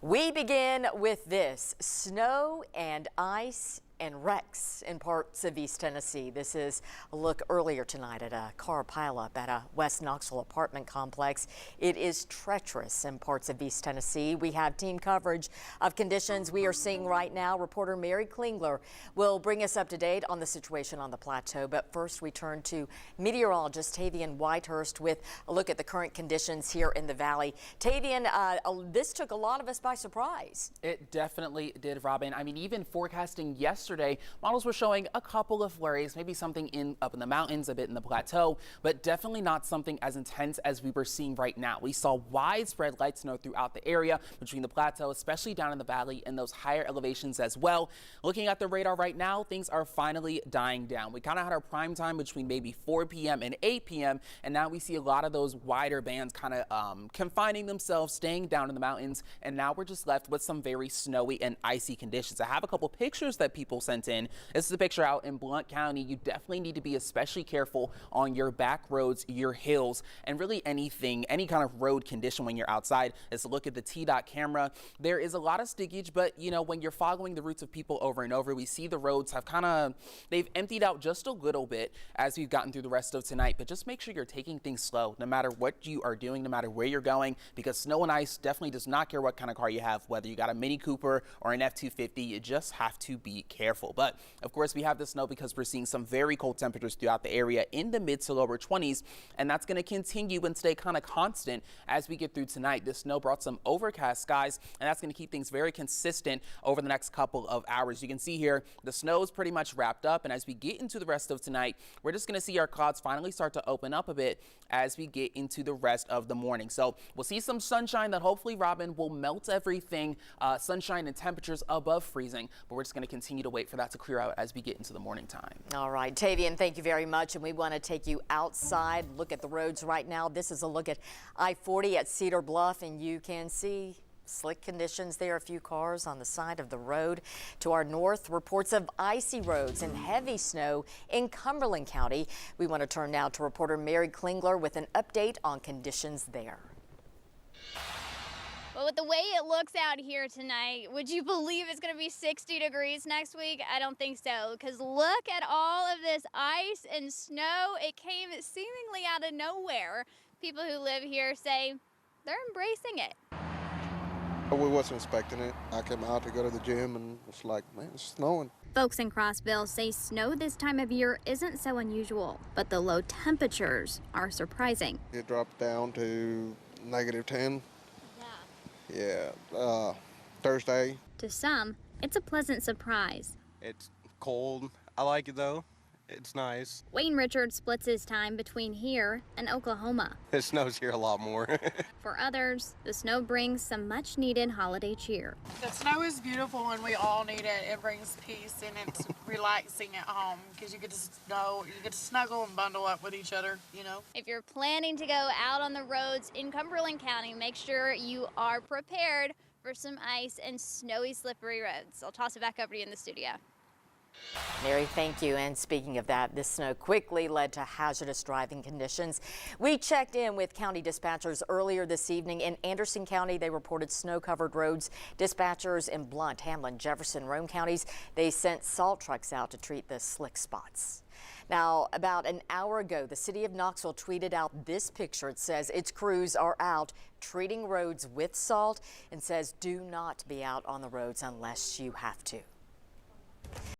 We begin with this: snow and ice and wrecks in parts of East Tennessee. This is a look earlier tonight at a car pileup at a West Knoxville apartment complex. It is treacherous in parts of East Tennessee. We have team coverage of conditions we are seeing right now. Reporter Mary Klingler will bring us up to date on the situation on the plateau. But first, we turn to meteorologist Tavian Whitehurst with a look at the current conditions here in the valley. Tavian, this took a lot of us by surprise. It definitely did, Robin. I mean, even forecasting yesterday, models were showing a couple of flurries, maybe something up in the mountains, a bit in the plateau, but definitely not something as intense as we were seeing right now. We saw widespread light snow throughout the area between the plateau, especially down in the valley and those higher elevations as well. Looking at the radar right now, things are finally dying down. We kind of had our prime time between maybe 4 p.m. and 8 p.m. and now we see a lot of those wider bands kind of confining themselves, staying down in the mountains, and now we're just left with some very snowy and icy conditions. I have a couple pictures that people sent in. This is a picture out in Blount County. You definitely need to be especially careful on your back roads, your hills, and really any kind of road condition when you're outside. Let's look at the T-Dot camera. There is a lot of stickage, but you know, when you're following the routes of people over and over, we see the roads have they've emptied out just a little bit as we've gotten through the rest of tonight. But just make sure you're taking things slow, no matter what you are doing, no matter where you're going, because snow and ice definitely does not care what kind of car you have, whether you got a Mini Cooper or an F-250. You just have to be careful. But of course, we have the snow because we're seeing some very cold temperatures throughout the area in the mid to lower 20s, and that's going to continue and stay kind of constant as we get through tonight. The snow brought some overcast skies, and that's going to keep things very consistent over the next couple of hours. You can see here the snow is pretty much wrapped up, and as we get into the rest of tonight, we're just going to see our clouds finally start to open up a bit as we get into the rest of the morning. So we'll see some sunshine that hopefully, Robin, will melt everything, sunshine and temperatures above freezing, but we're just going to continue to wait for that to clear out as we get into the morning time. All right, Tavian, thank you very much. And we want to take you outside, look at the roads right now. This is a look at I-40 at Cedar Bluff, and you can see slick conditions there, a few cars on the side of the road. To our north, reports of icy roads and heavy snow in Cumberland County. We want to turn now to reporter Mary Klingler with an update on conditions there. Well, with the way it looks out here tonight, would you believe it's going to be 60 degrees next week? I don't think so, because look at all of this ice and snow. It came seemingly out of nowhere. People who live here say they're embracing it. We wasn't expecting it. I came out to go to the gym and it's like, man, it's snowing. Folks in Crossville say snow this time of year isn't so unusual, but the low temperatures are surprising. It dropped down to -10. Yeah, Thursday. To some, it's a pleasant surprise. It's cold. I like it though. It's nice. Wayne Richards splits his time between here and Oklahoma. It snows here a lot more. For others, the snow brings some much needed holiday cheer. The snow is beautiful and we all need it. It brings peace and it's relaxing at home because you get to snuggle and bundle up with each other, you know. If you're planning to go out on the roads in Cumberland County, make sure you are prepared for some ice and snowy, slippery roads. I'll toss it back over to you in the studio. Mary, thank you. And speaking of that, this snow quickly led to hazardous driving conditions. We checked in with county dispatchers earlier this evening. In Anderson County, they reported snow-covered roads. Dispatchers in Blount, Hamlin, Jefferson, Rome counties, they sent salt trucks out to treat the slick spots. Now, about an hour ago, the city of Knoxville tweeted out this picture. It says its crews are out treating roads with salt and says do not be out on the roads unless you have to.